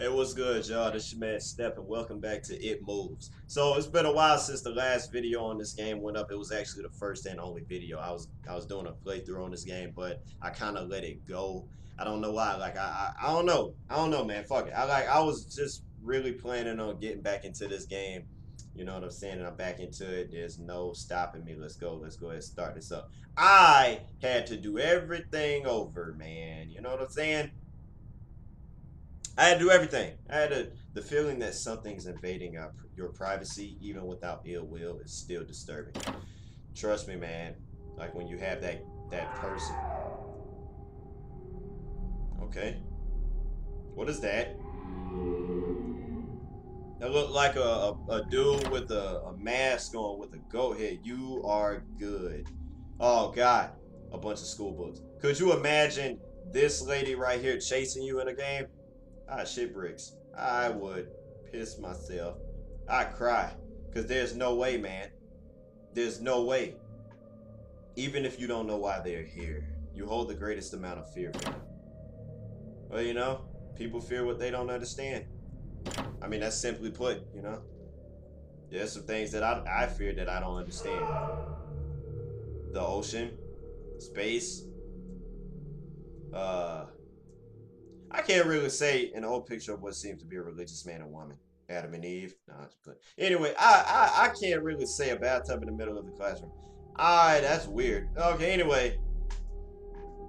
Hey, what's good, y'all? This your man Step, and welcome back to It Moves. So it's been a while since the last video on this game went up. It was actually the first and only video. I was doing a playthrough on this game, but I kind of let it go. I don't know why. Like I don't know. I don't know, man. Fuck it. I was just really planning on getting back into this game. You know what I'm saying? And I'm back into it. There's no stopping me. Let's go. Let's go ahead and start this up. I had to do everything over, man. You know what I'm saying? I had to do everything. The feeling that something's invading your privacy, even without ill will, is still disturbing. Trust me, man. Like when you have that person. Okay, what is that? That looked like a dude with a mask on with a goat head. You are good. Oh God, a bunch of school books. Could you imagine this lady right here chasing you in a game? Ah, shit bricks. I would piss myself. I'd cry. Because there's no way, man. There's no way. Even if you don't know why they're here, you hold the greatest amount of fear for them. Well, people fear what they don't understand. I mean, that's simply put. There's some things that I fear that I don't understand. The ocean, space, uh, I can't really say an old picture of what seems to be a religious man and woman. Adam and Eve. No, but anyway, I can't really say a bathtub in the middle of the classroom. Alright, that's weird. Okay, anyway,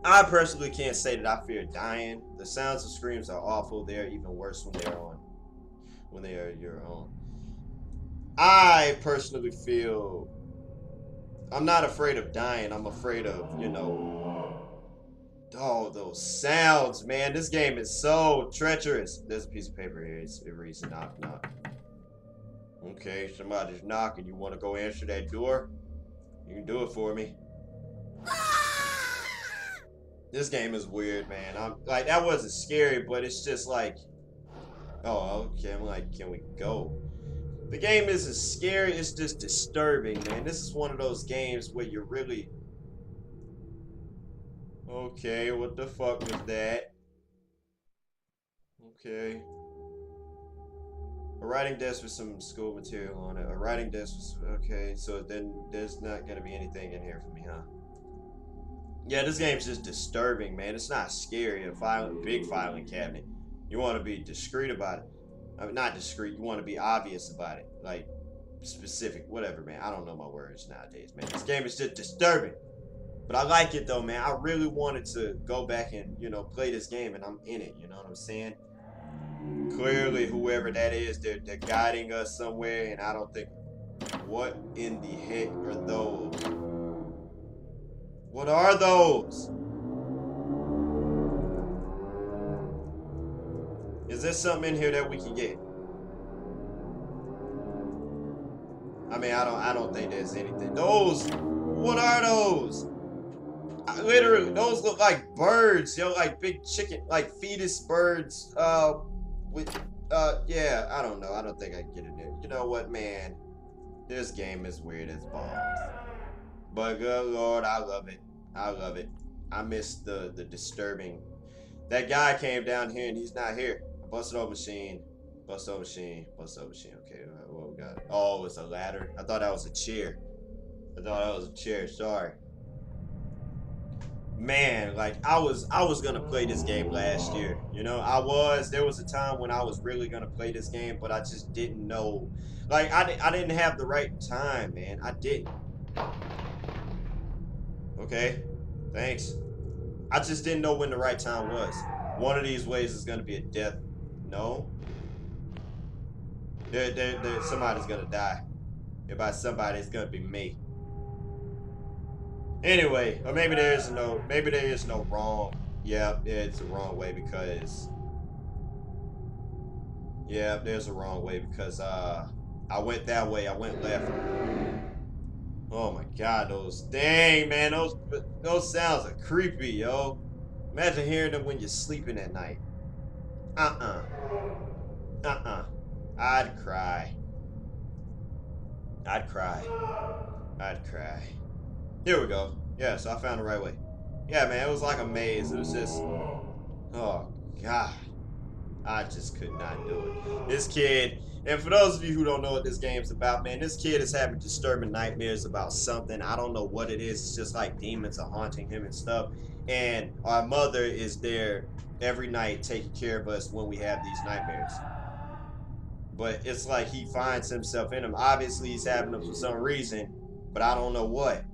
I personally can't say that I fear dying. The sounds of screams are awful. They're even worse when they are your own. I personally feel I'm not afraid of dying. I'm afraid of. Oh, those sounds, man. This game is so treacherous. There's a piece of paper here. It reads knock, knock. Okay, somebody's knocking. You want to go answer that door? You can do it for me. This game is weird, man. I'm like, that wasn't scary, but it's just like, oh, okay. I'm like, can we go? The game isn't scary. It's just disturbing, man. This is one of those games where you're really okay, what the fuck was that? Okay. A writing desk with some school material on it. A writing desk was okay, so then there's not gonna be anything in here for me, huh? Yeah, this game's just disturbing, man. It's not scary. Big filing cabinet. You want to be discreet about it. I mean, not discreet. You want to be obvious about it, like specific, whatever, man. I don't know my words nowadays, man. This game is just disturbing. But I like it though, man. I really wanted to go back and, play this game, and I'm in it, you know what I'm saying? Clearly, whoever that is, they're guiding us somewhere, and I don't think. What in the heck are those? What are those? Is there something in here that we can get? I mean, I don't think there's anything. Those, what are those? Literally, those look like birds, like big chicken, like fetus birds. Yeah, I don't know. I don't think I can get in there. You know what, man? This game is weird as balls. But good lord, I love it. I love it. I miss the disturbing. That guy came down here and he's not here. Busted over machine. Busted over machine. Busted over machine. Okay, what we got? Oh, it's a ladder. I thought that was a chair. I thought that was a chair. Sorry. Man, like I was gonna play this game last year. There was a time when I was really gonna play this game, but I just didn't know. Like I didn't have the right time, man. I didn't. Okay, thanks. I just didn't know when the right time was. One of these ways is gonna be a death. No. Somebody's gonna die. If by somebody, it's gonna be me. Anyway, or maybe there is no wrong. Yeah, it's the wrong way because. Yeah, there's a wrong way because I went that way. I went left. Oh my God, dang man, those sounds are creepy, yo. Imagine hearing them when you're sleeping at night. Uh-uh. Uh-uh. I'd cry. I'd cry. I'd cry. Here we go. Yeah, so I found the right way. Yeah, man, it was like a maze. It was just, oh God. I just could not do it. This kid, and for those of you who don't know what this game's about, man, this kid is having disturbing nightmares about something. I don't know what it is. It's just like demons are haunting him and stuff. And our mother is there every night taking care of us when we have these nightmares. But it's like he finds himself in them. Obviously, he's having them for some reason, but I don't know what.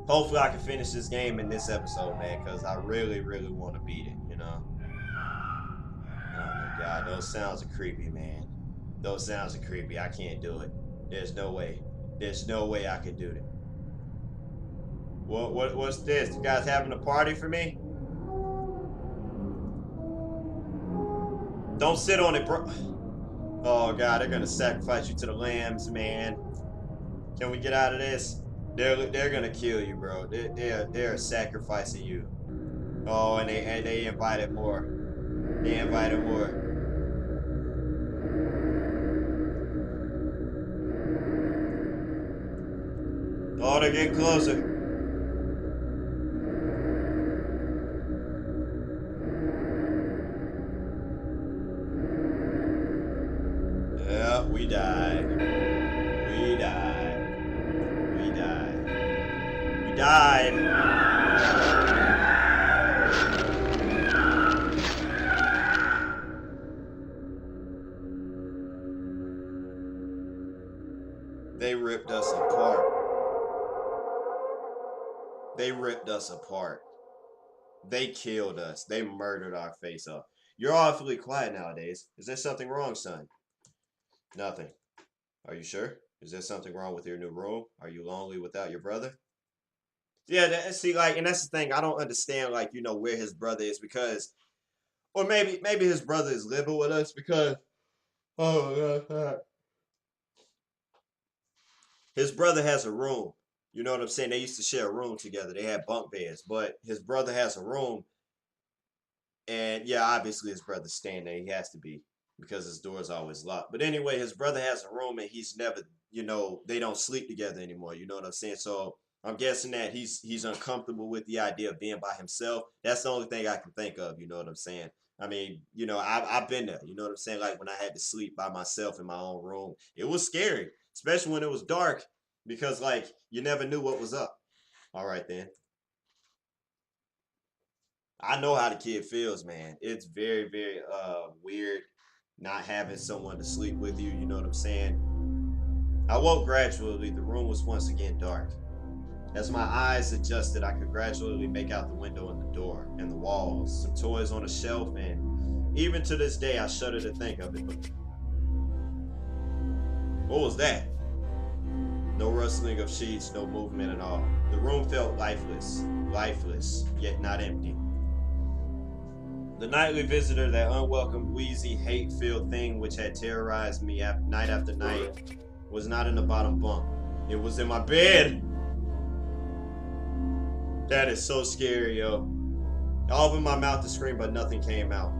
Hopefully, I can finish this game in this episode, man, because I really, really want to beat it, you know? Oh my God, those sounds are creepy, man. Those sounds are creepy. I can't do it. There's no way. There's no way I could do it. What's this? You guys having a party for me? Don't sit on it, bro. Oh God, they're gonna sacrifice you to the lambs, man. Can we get out of this? They're gonna kill you, bro. They're sacrificing you. Oh, and they invited more. They invited more. Oh, they're getting closer. Yeah, we died. We died. We died. We died. They ripped us apart. They ripped us apart. They killed us. They murdered our face up. You're awfully quiet nowadays. Is there something wrong, son? Nothing. Are you sure? Is there something wrong with your new room? Are you lonely without your brother? Yeah, see, like, and that's the thing. I don't understand, like, you know, where his brother is because, or maybe his brother is living with us because, oh God, his brother has a room. You know what I'm saying? They used to share a room together. They had bunk beds, but his brother has a room, and yeah, obviously his brother's staying there. He has to be because his door's always locked. But anyway, his brother has a room, and he's never, you know, they don't sleep together anymore. You know what I'm saying? So I'm guessing that he's uncomfortable with the idea of being by himself. That's the only thing I can think of. You know what I'm saying? I mean, you know, I've been there. You know what I'm saying? Like when I had to sleep by myself in my own room, it was scary, especially when it was dark because like you never knew what was up. All right then. I know how the kid feels, man. It's very, very weird not having someone to sleep with you, you know what I'm saying? I woke gradually. The room was once again dark. As my eyes adjusted, I could gradually make out the window and the door and the walls, some toys on a shelf, and even to this day, I shudder to think of it. But what was that? No rustling of sheets, no movement at all. The room felt lifeless, yet not empty. The nightly visitor, that unwelcome, wheezy, hate-filled thing which had terrorized me night after night, was not in the bottom bunk. It was in my bed. That is so scary, yo. I opened my mouth to scream, but nothing came out.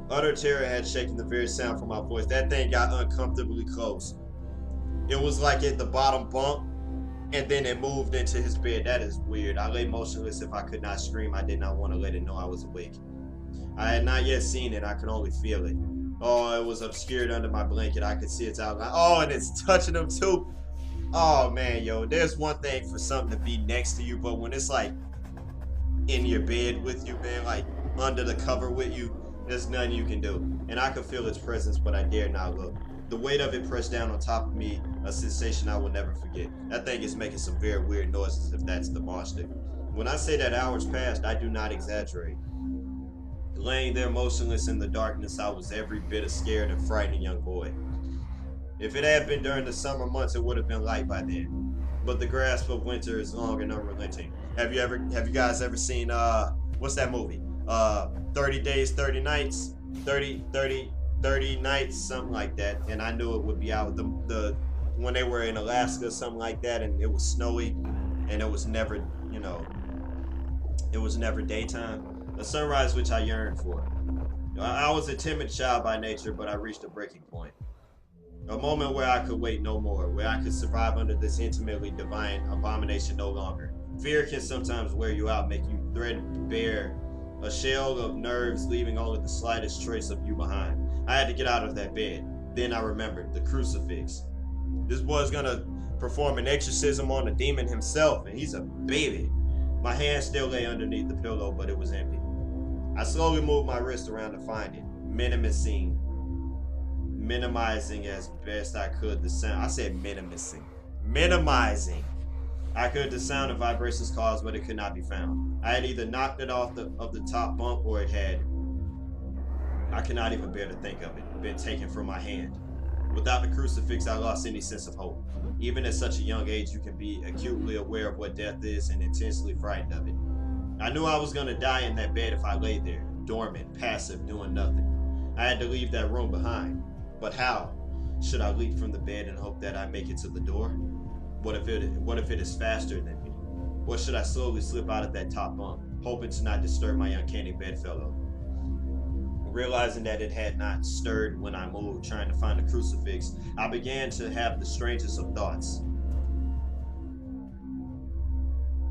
Utter terror had shaken the very sound from my voice. That thing got uncomfortably close. It was like at the bottom bunk, and then it moved into his bed. That is weird. I lay motionless. If I could not scream, I did not want to let it know I was awake. I had not yet seen it. I could only feel it. Oh, it was obscured under my blanket. I could see its outline. Oh, and it's touching them too. Oh, man, yo. There's one thing for something to be next to you, but when it's like in your bed with you, man, like under the cover with you, there's nothing you can do. And I could feel its presence, but I dare not look. The weight of it pressed down on top of me, a sensation I will never forget. That thing is making some very weird noises if that's the monster. When I say that hours passed, I do not exaggerate. Laying there motionless in the darkness, I was every bit a scared and frightened young boy. If it had been during the summer months, it would have been light by then. But the grasp of winter is long and unrelenting. Have you guys ever seen what's that movie? 30 Days, 30 Nights? 30 Nights, something like that. And I knew it would be out the when they were in Alaska, something like that, and it was snowy and it was never, you know, it was never daytime. A sunrise which I yearned for. I was a timid child by nature, but I reached a breaking point. A moment where I could wait no more, where I could survive under this intimately divine abomination no longer. Fear can sometimes wear you out, make you threadbare A shell of nerves leaving only the slightest trace of you behind. I had to get out of that bed. Then I remembered the crucifix. This boy's gonna perform an exorcism on the demon himself, and he's a baby. My hand still lay underneath the pillow, but it was empty. I slowly moved my wrist around to find it, minimizing as best I could the sound. I said minimizing. I could the sound and vibrations caused, but it could not be found. I had either knocked it off of the top bunk, or it had, I cannot even bear to think of it, been taken from my hand. Without the crucifix, I lost any sense of hope. Even at such a young age, you can be acutely aware of what death is and intensely frightened of it. I knew I was going to die in that bed if I lay there, dormant, passive, doing nothing. I had to leave that room behind. But how? Should I leap from the bed and hope that I make it to the door? What if it is faster than me? Or should I slowly slip out of that top bunk, hoping to not disturb my uncanny bedfellow? Realizing that it had not stirred when I moved, trying to find the crucifix, I began to have the strangest of thoughts.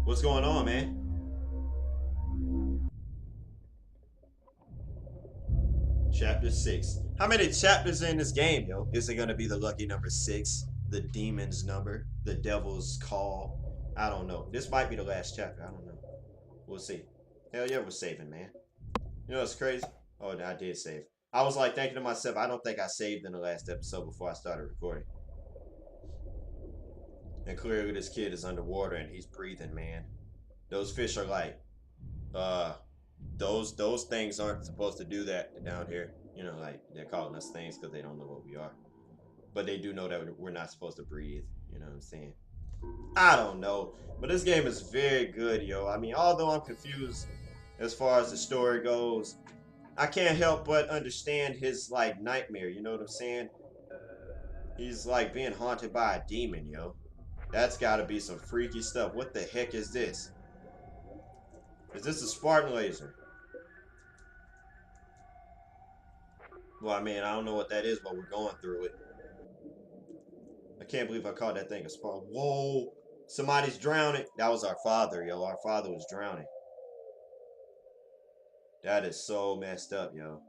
What's going on, man? Chapter 6. How many chapters are in this game, yo? Is it going to be the lucky number 6? The demon's number? The devil's call? I don't know. This might be the last chapter. I don't know. We'll see. Hell yeah, we're saving, man. You know what's crazy? Oh, I did save. I was like thinking to myself, I don't think I saved in the last episode before I started recording. And clearly this kid is underwater and he's breathing, man. Those fish are like, those things aren't supposed to do that down here. You know, like they're calling us things because they don't know what we are. But they do know that we're not supposed to breathe. You know what I'm saying? I don't know. But this game is very good, yo. I mean, although I'm confused as far as the story goes, I can't help but understand his, like, nightmare. You know what I'm saying? He's, like, being haunted by a demon, yo. That's gotta be some freaky stuff. What the heck is this? Is this a Spartan laser? Well, I mean, I don't know what that is, but we're going through it. I can't believe I called that thing a Spartan. Whoa! Somebody's drowning. That was our father, yo. Our father was drowning. That is so messed up, yo.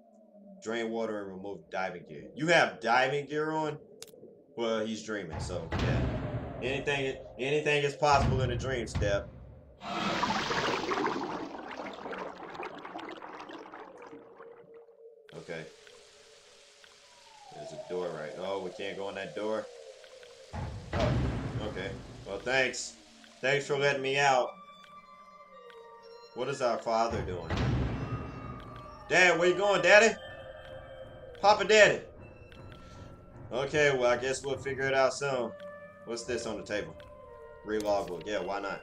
Drain water and remove diving gear. You have diving gear on? Well, he's dreaming, so yeah. Anything is possible in a dream, Step. Okay. There's a door right. Oh, we can't go in that door. Oh, okay. Well, thanks. Thanks for letting me out. What is our father doing? Dad, where you going, Daddy? Papa Daddy. Okay, well, I guess we'll figure it out soon. What's this on the table? Read logbook. Yeah, why not?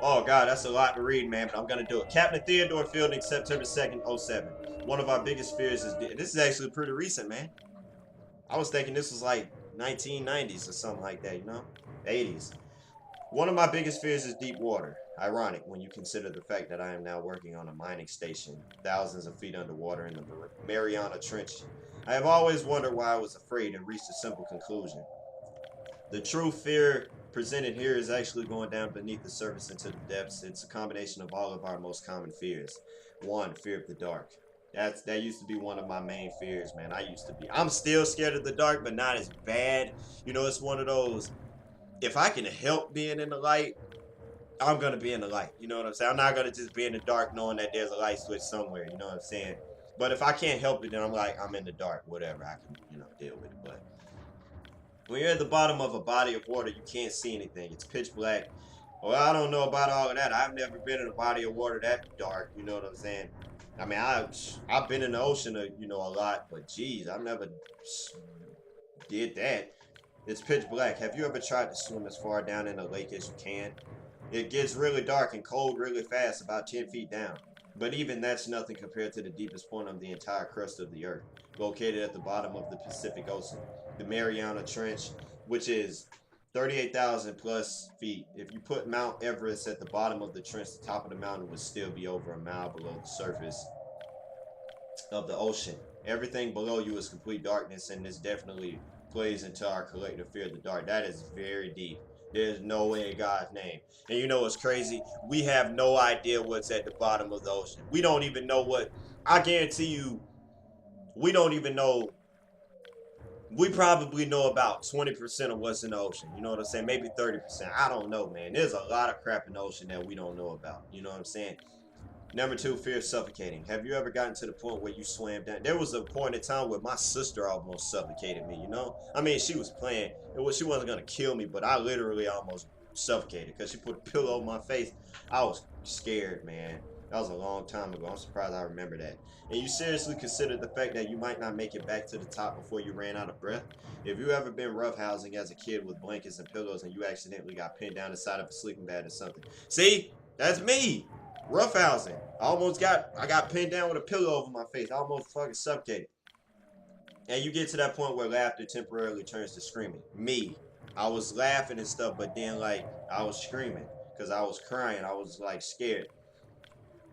Oh, God, that's a lot to read, man, but I'm going to do it. Captain Theodore Fielding, September 2nd, 07. One of our biggest fears is... This is actually pretty recent, man. I was thinking this was like 1990s or something like that, you know? 80s. One of my biggest fears is deep water. Ironic when you consider the fact that I am now working on a mining station, thousands of feet underwater in the Mariana Trench. I have always wondered why I was afraid and reached a simple conclusion. The true fear presented here is actually going down beneath the surface into the depths. It's a combination of all of our most common fears. One, fear of the dark. That used to be one of my main fears, man. I'm still scared of the dark, but not as bad. You know, it's one of those, if I can help being in the light, I'm going to be in the light. You know what I'm saying? I'm not going to just be in the dark knowing that there's a light switch somewhere. You know what I'm saying? But if I can't help it, then I'm like, I'm in the dark, whatever. I can, you know, deal with it. But when you're at the bottom of a body of water, you can't see anything. It's pitch black. Well, I don't know about all of that. I've never been in a body of water that dark. You know what I'm saying? I mean, I've been in the ocean, you know, a lot. But, geez, I've never did that. It's pitch black. Have you ever tried to swim as far down in a lake as you can? It gets really dark and cold really fast, about 10 feet down. But even that's nothing compared to the deepest point of the entire crust of the Earth, located at the bottom of the Pacific Ocean, the Mariana Trench, which is 38,000 plus feet. If you put Mount Everest at the bottom of the trench, the top of the mountain would still be over a mile below the surface of the ocean. Everything below you is complete darkness, and this definitely plays into our collective fear of the dark. That is very deep. There's no way in God's name. And you know what's crazy? We have no idea what's at the bottom of the ocean. We don't even know what. I guarantee you, we don't even know. We probably know about 20% of what's in the ocean. You know what I'm saying? Maybe 30%. I don't know, man. There's a lot of crap in the ocean that we don't know about. You know what I'm saying? Number two, fear of suffocating. Have you ever gotten to the point where you swam down? There was a point in time where my sister almost suffocated me, you know? I mean, she was playing. She wasn't going to kill me, but I literally almost suffocated because she put a pillow on my face. I was scared, man. That was a long time ago. I'm surprised I remember that. And you seriously considered the fact that you might not make it back to the top before you ran out of breath? If you ever been roughhousing as a kid with blankets and pillows and you accidentally got pinned down the side of a sleeping bag or something. See? That's me. Roughhousing. I got pinned down with a pillow over my face. I almost fucking suffocated. And you get to that point where laughter temporarily turns to screaming. Me. I was laughing and stuff, but then like I was screaming because I was crying. I was like scared.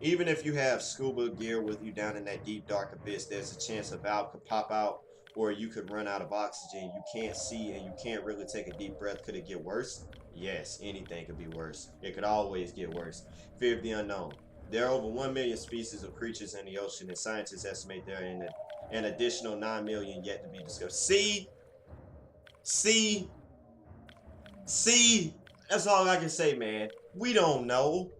Even if you have scuba gear with you down in that deep dark abyss, there's a chance a valve could pop out or you could run out of oxygen. You can't see and you can't really take a deep breath. Could it get worse? Yes, anything could be worse. It could always get worse. Fear of the unknown. There are over 1 million species of creatures in the ocean, and scientists estimate there are an additional 9 million yet to be discovered. See? See? See? That's all I can say, man. We don't know.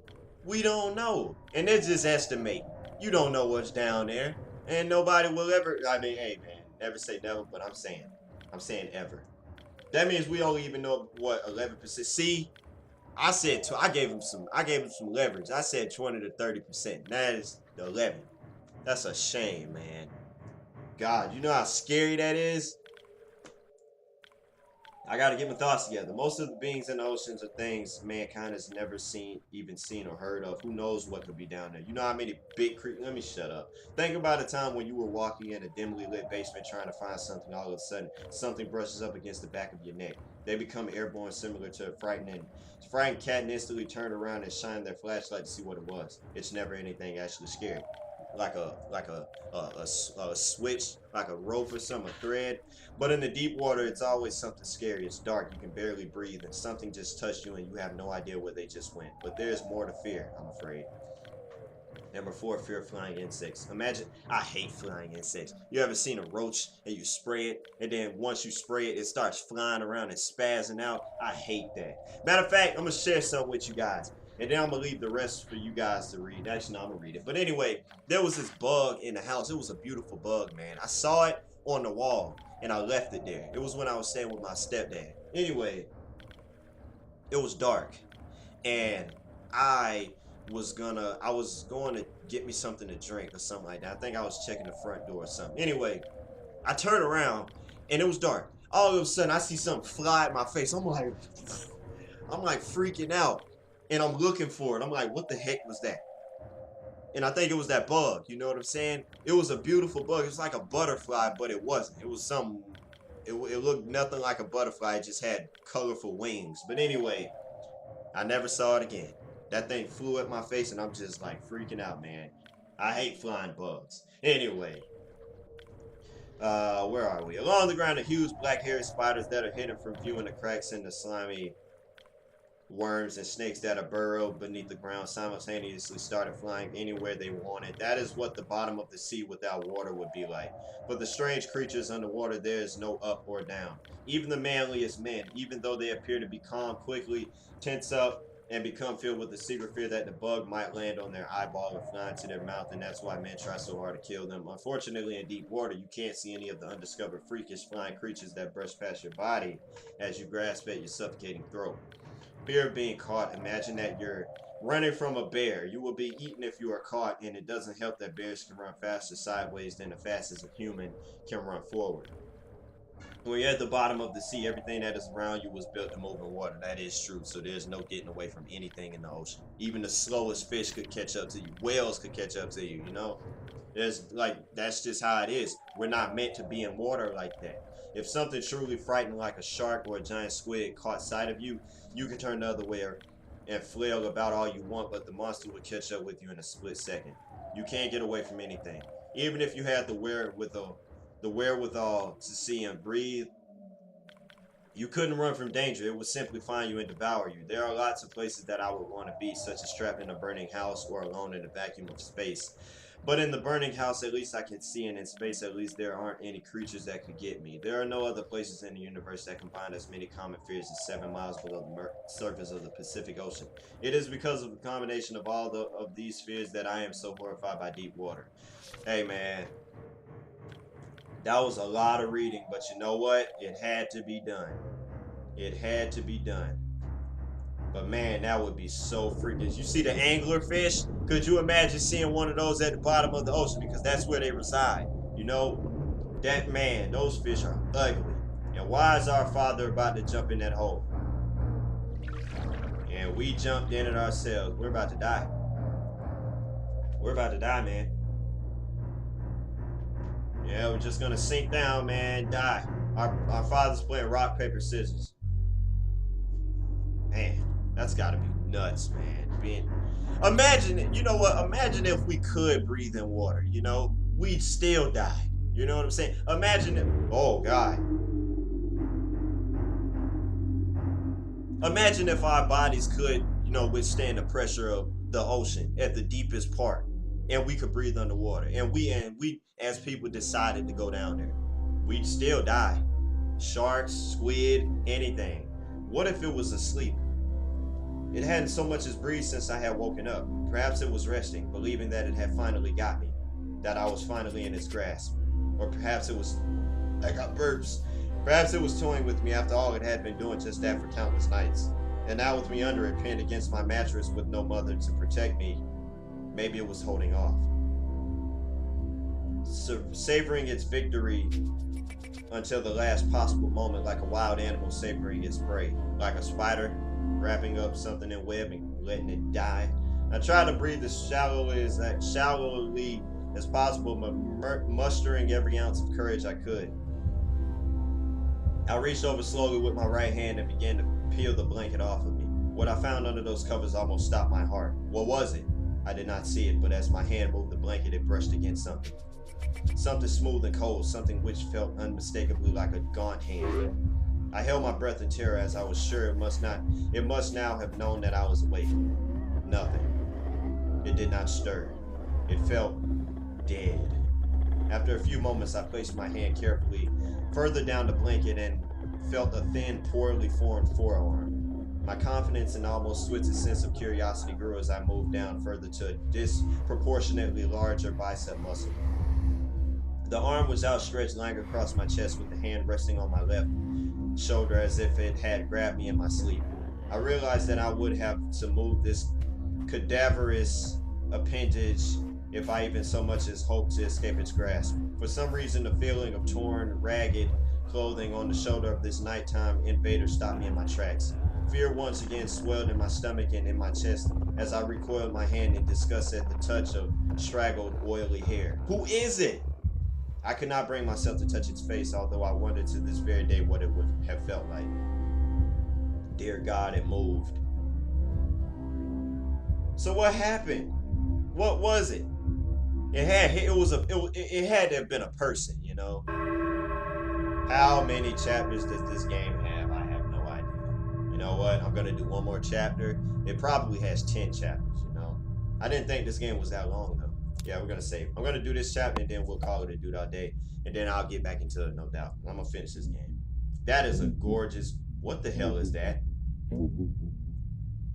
We don't know. And they're just estimating. You don't know what's down there. And nobody will ever, I mean, hey, man, never say never, but I'm saying ever. That means we only even know what 11%. See, I gave him some leverage. I said 20 to 30%. That is 11. That's a shame, man. God, you know how scary that is? I gotta get my thoughts together. Most of the beings in the oceans are things mankind has never seen or heard of. Who knows what could be down there? You know how many big creatures? Let me shut up. Think about a time when you were walking in a dimly lit basement trying to find something. All of a sudden, something brushes up against the back of your neck. They become airborne, similar to a frightened cat, and instantly turn around and shine their flashlight to see what it was. It's never anything actually scary. Like a switch, like a rope or some a thread. But in the deep water, it's always something scary. It's dark, you can barely breathe, and something just touched you and you have no idea where they just went. But there's more to fear, I'm afraid. Number four, fear of flying insects. Imagine, I hate flying insects. You ever seen a roach and you spray it, and then once you spray it, it starts flying around and spazzing out? I hate that. Matter of fact, I'm going to share something with you guys. And then I'm going to leave the rest for you guys to read. Actually, no, I'm going to read it. But anyway, there was this bug in the house. It was a beautiful bug, man. I saw it on the wall, and I left it there. It was when I was staying with my stepdad. Anyway, it was dark, and I I was going to get me something to drink or something like that. I think I was checking the front door or something. Anyway, I turned around and it was dark. All of a sudden I see something fly at my face. I'm like freaking out. And I'm looking for it. I'm like, what the heck was that? And I think it was that bug. You know what I'm saying? It was a beautiful bug. It was like a butterfly, but it wasn't. It was some. It looked nothing like a butterfly. It just had colorful wings. But anyway, I never saw it again. That thing flew at my face and I'm just like freaking out, man. I hate flying bugs. Anyway, where are we? Along the ground are huge black hairy spiders that are hidden from view in the cracks in the slimy worms and snakes that are burrowed beneath the ground simultaneously started flying anywhere they wanted. That is what the bottom of the sea without water would be like. For the strange creatures underwater, there is no up or down. Even the manliest men, even though they appear to be calm, quickly tense up and become filled with the secret fear that the bug might land on their eyeball or fly into their mouth, and that's why men try so hard to kill them. Unfortunately, in deep water, you can't see any of the undiscovered freakish flying creatures that brush past your body as you grasp at your suffocating throat. Fear of being caught. Imagine that you're running from a bear. You will be eaten if you are caught, and it doesn't help that bears can run faster sideways than the fastest a human can run forward. When you're at the bottom of the sea, everything that is around you was built to move in water. That is true. So there's no getting away from anything in the ocean. Even the slowest fish could catch up to you. Whales could catch up to you, you know? That's just how it is. We're not meant to be in water like that. If something truly frightening like a shark or a giant squid caught sight of you, you can turn the other way and flail about all you want, but the monster will catch up with you in a split second. You can't get away from anything. Even if you had the wherewithal to see and breathe, You couldn't run from danger. It would simply find you and devour you. There are lots of places that I would want to be, such as trapped in a burning house or alone in a vacuum of space. But in the burning house, at least I can see, and in space, at least there aren't any creatures that could get me. There are no other places in the universe that combine as many common fears as 7 miles below the surface of the Pacific Ocean. It is because of the combination of all of these fears that I am so horrified by deep water. Hey, man. That was a lot of reading, but you know what? It had to be done. It had to be done. But man, that would be so freaking. You see the anglerfish? Could you imagine seeing one of those at the bottom of the ocean? Because that's where they reside. You know, that man, those fish are ugly. And why is our father about to jump in that hole? And we jumped in it ourselves. We're about to die. We're about to die, man. Yeah, we're just gonna sink down, man, die. Our father's playing rock, paper, scissors. Man, that's gotta be nuts, man. Imagine it, you know what? Imagine if we could breathe in water, you know? We'd still die. You know what I'm saying? Imagine it. Oh, God. Imagine if our bodies could, you know, withstand the pressure of the ocean at the deepest part. And we could breathe underwater. And we as people decided to go down there. We'd still die. Sharks, squid, anything. What if it was asleep? It hadn't so much as breathed since I had woken up. Perhaps it was resting, believing that it had finally got me. That I was finally in its grasp. Or perhaps it was... I got burps. Perhaps it was toying with me after all it had been doing just that for countless nights. And now with me under it, pinned against my mattress with no mother to protect me, maybe it was holding off. Savoring its victory until the last possible moment, like a wild animal savoring its prey. Like a spider wrapping up something in web and letting it die. I tried to breathe as shallowly as possible, but mustering every ounce of courage I could. I reached over slowly with my right hand and began to peel the blanket off of me. What I found under those covers almost stopped my heart. What was it? I did not see it, but as my hand moved the blanket, it brushed against something. Something smooth and cold, something which felt unmistakably like a gaunt hand. I held my breath in terror as I was sure it must now have known that I was awake. Nothing. It did not stir. It felt dead. After a few moments, I placed my hand carefully further down the blanket and felt a thin, poorly formed forearm. My confidence and almost twisted sense of curiosity grew as I moved down further to a disproportionately larger bicep muscle. The arm was outstretched, lying across my chest with the hand resting on my left shoulder as if it had grabbed me in my sleep. I realized that I would have to move this cadaverous appendage if I even so much as hoped to escape its grasp. For some reason, the feeling of torn, ragged clothing on the shoulder of this nighttime invader stopped me in my tracks. Fear once again swelled in my stomach and in my chest as I recoiled my hand in disgust at the touch of straggled, oily hair. Who is it? I could not bring myself to touch its face, although I wondered to this very day what it would have felt like. Dear God, it moved. So what happened? What was it? It had to have been a person, you know. How many chapters does this game have? I have no idea. You know what? I'm gonna do one more chapter. It probably has 10 chapters, you know. I didn't think this game was that long though. Yeah, we're gonna save. I'm gonna do this chapter and then we'll call it a dude all day. And then I'll get back into it, no doubt. I'm gonna finish this game. That is a gorgeous... What the hell is that?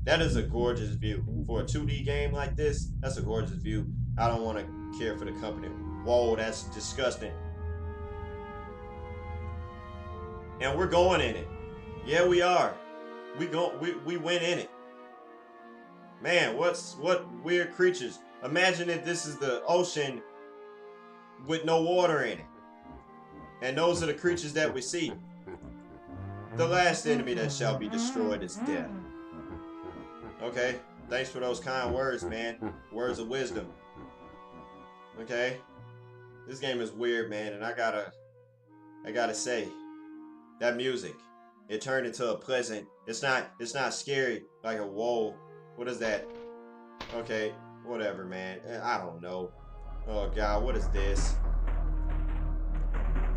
That is a gorgeous view. For a 2D game like this, that's a gorgeous view. I don't want to care for the company. Whoa, that's disgusting. And we're going in it. Yeah, we are. We went in it. Man, what weird creatures. Imagine if this is the ocean with no water in it. And those are the creatures that we see. The last enemy that shall be destroyed is death. Okay, thanks for those kind words, man. Words of wisdom. Okay, this game is weird, man, and I gotta say, that music, it turned into a pleasant. It's not scary like a whoa. What is that? Okay, whatever, man. I don't know. Oh God, what is this?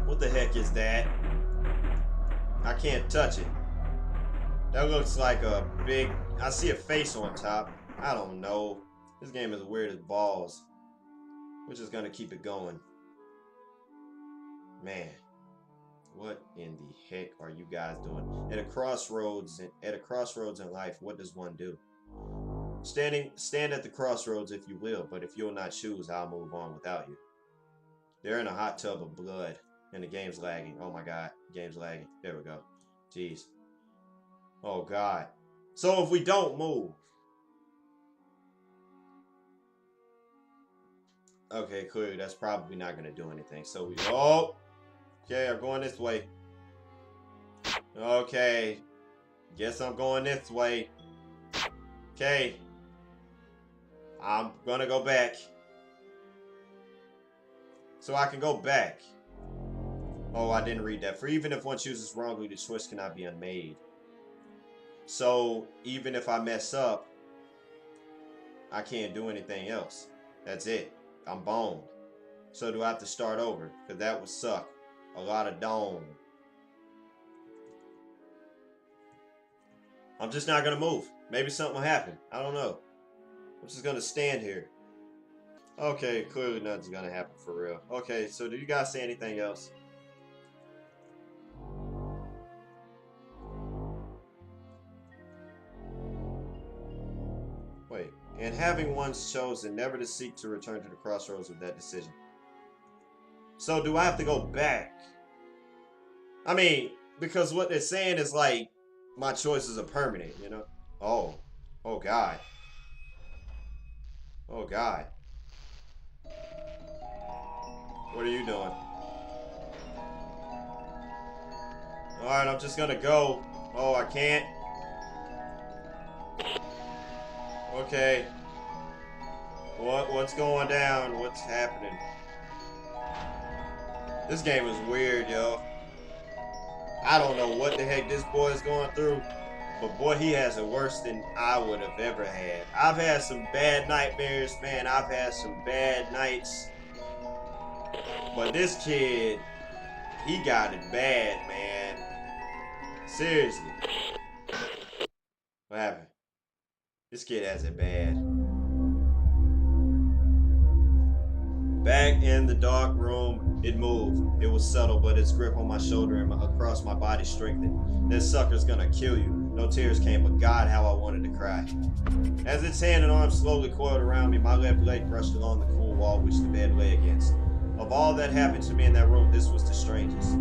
What the heck is that? I can't touch it. That looks like a big... I see a face on top. I don't know. This game is weird as balls. We're just gonna keep it going. Man. What in the heck are you guys doing? At a crossroads in life, what does one do? Stand at the crossroads if you will, but if you'll not choose, I'll move on without you. They're in a hot tub of blood, and the game's lagging. Oh my god, game's lagging. There we go. Jeez. Oh god. So if we don't move. Okay, clearly that's probably not gonna do anything. So we oh. Okay, I'm going this way. Okay. Guess I'm going this way. Okay. I'm gonna go back. So I can go back. Oh, I didn't read that. For even if one chooses wrongly, the choice cannot be unmade. So, even if I mess up, I can't do anything else. That's it. I'm boned. So do I have to start over? Because that would suck. A lot of dome. I'm just not going to move. Maybe something will happen. I don't know. I'm just going to stand here. Okay, clearly nothing's going to happen for real. Okay, so do you guys say anything else? Wait. And having once chosen never to seek to return to the crossroads of that decision. So do I have to go back? I mean, because what they're saying is like, my choices are permanent, you know? Oh. Oh, God. Oh, God. What are you doing? Alright, I'm just gonna go. Oh, I can't. Okay. What's going down? What's happening? This game is weird, yo. I don't know what the heck this boy is going through, but boy, he has it worse than I would have ever had. I've had some bad nightmares, man. I've had some bad nights. But this kid, he got it bad, man. Seriously. What happened? This kid has it bad. Back in the dark room, it moved. It was subtle, but its grip on my shoulder and across my body strengthened. This sucker's gonna kill you. No tears came, but God, how I wanted to cry. As its hand and arm slowly coiled around me, my left leg brushed along the cool wall which the bed lay against. Of all that happened to me in that room, this was the strangest.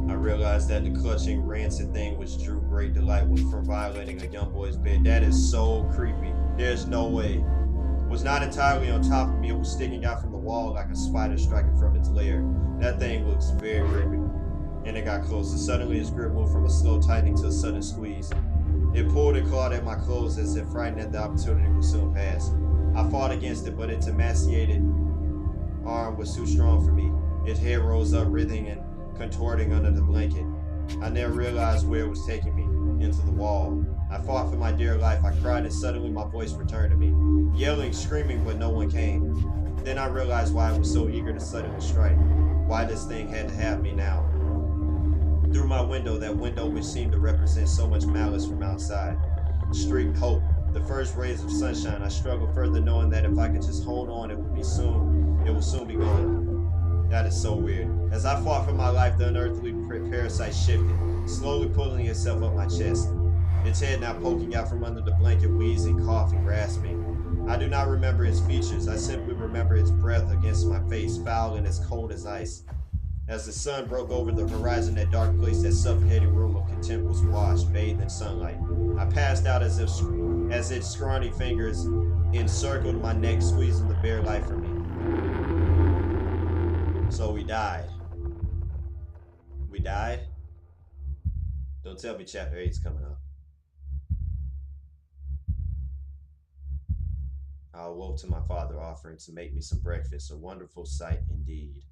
I realized that the clutching, rancid thing which drew great delight from violating a young boy's bed. That is so creepy. There's no way. It was not entirely on top of me. It was sticking out from the wall like a spider striking from its lair. That thing looks very creepy. And it got closer. Suddenly its grip moved from a slow tightening to a sudden squeeze. It pulled and clawed at my clothes as if frightened that the opportunity would soon pass. I fought against it, but its emaciated arm was too strong for me. Its head rose up, writhing and contorting under the blanket. I never realized where it was taking me, into the wall. I fought for my dear life. I cried and suddenly my voice returned to me. Yelling, screaming, but no one came. Then I realized why I was so eager to suddenly strike. Why this thing had to have me now. Through my window, that window which seemed to represent so much malice from outside, streaked hope. The first rays of sunshine, I struggled further knowing that if I could just hold on, it would soon be gone. That is so weird. As I fought for my life, the unearthly parasite shifted, slowly pulling itself up my chest. Its head now poking out from under the blanket, wheezing, coughing, rasping. I do not remember its features. I simply remember its breath against my face, foul and as cold as ice. As the sun broke over the horizon, that dark place, that suffocating room of contempt was washed, bathed in sunlight. I passed out as its scrawny fingers encircled my neck, squeezing the bare life from me. So we died. We died? Don't tell me chapter 8's coming up. I awoke to my father offering to make me some breakfast, a wonderful sight indeed.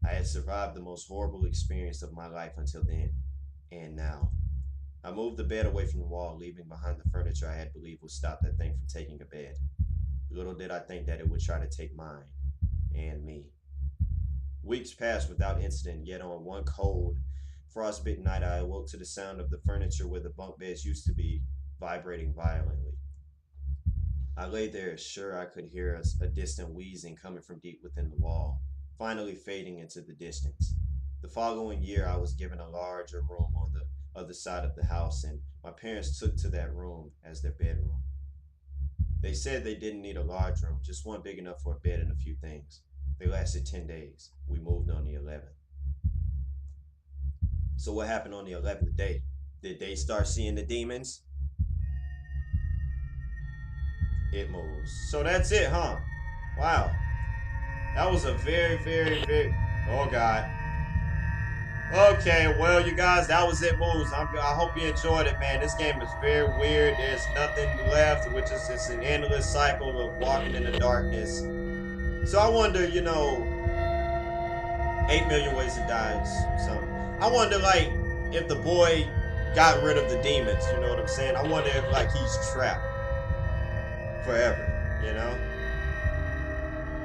I had survived the most horrible experience of my life until then, and now. I moved the bed away from the wall, leaving behind the furniture I had believed would stop that thing from taking a bed. Little did I think that it would try to take mine and me. Weeks passed without incident, yet on one cold, frostbitten night I awoke to the sound of the furniture where the bunk beds used to be vibrating violently. I lay there, sure I could hear a distant wheezing coming from deep within the wall, finally fading into the distance. The following year, I was given a larger room on the other side of the house, and my parents took to that room as their bedroom. They said they didn't need a large room, just one big enough for a bed and a few things. They lasted 10 days. We moved on the 11th. So, what happened on the 11th day? Did they start seeing the demons? It moves. So that's it, huh? Wow. That was a very. Oh, God. Okay, well, you guys, that was It Moves. I hope you enjoyed it, man. This game is very weird. There's nothing left, which is it's an endless cycle of walking in the darkness. So I wonder, 8 million ways to die. So I wonder, like, if the boy got rid of the demons. You know what I'm saying? I wonder if, like, he's trapped forever,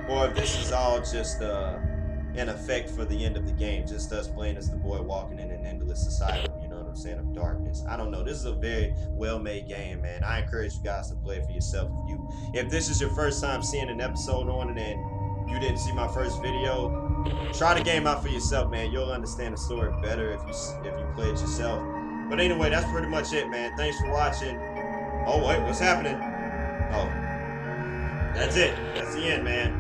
or if this is all just an effect for the end of the game, just us playing as the boy walking in an endless asylum, you know what I'm saying, of darkness. I don't know. This is a very well-made game, man. I encourage you guys to play it for yourself. If this is your first time seeing an episode on it and you didn't see my first video, try the game out for yourself, man. You'll understand the story better if you play it yourself. But anyway, that's pretty much it, man. Thanks for watching. Oh, wait, what's happening? Oh, that's it. That's the end, man.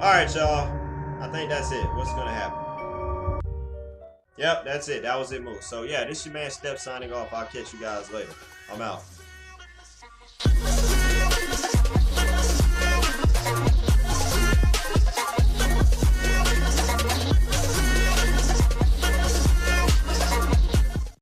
All right, y'all. I think that's it. What's gonna happen? Yep, that's it. That was It Moves. So yeah, this is your man Step signing off. I'll catch you guys later. I'm out.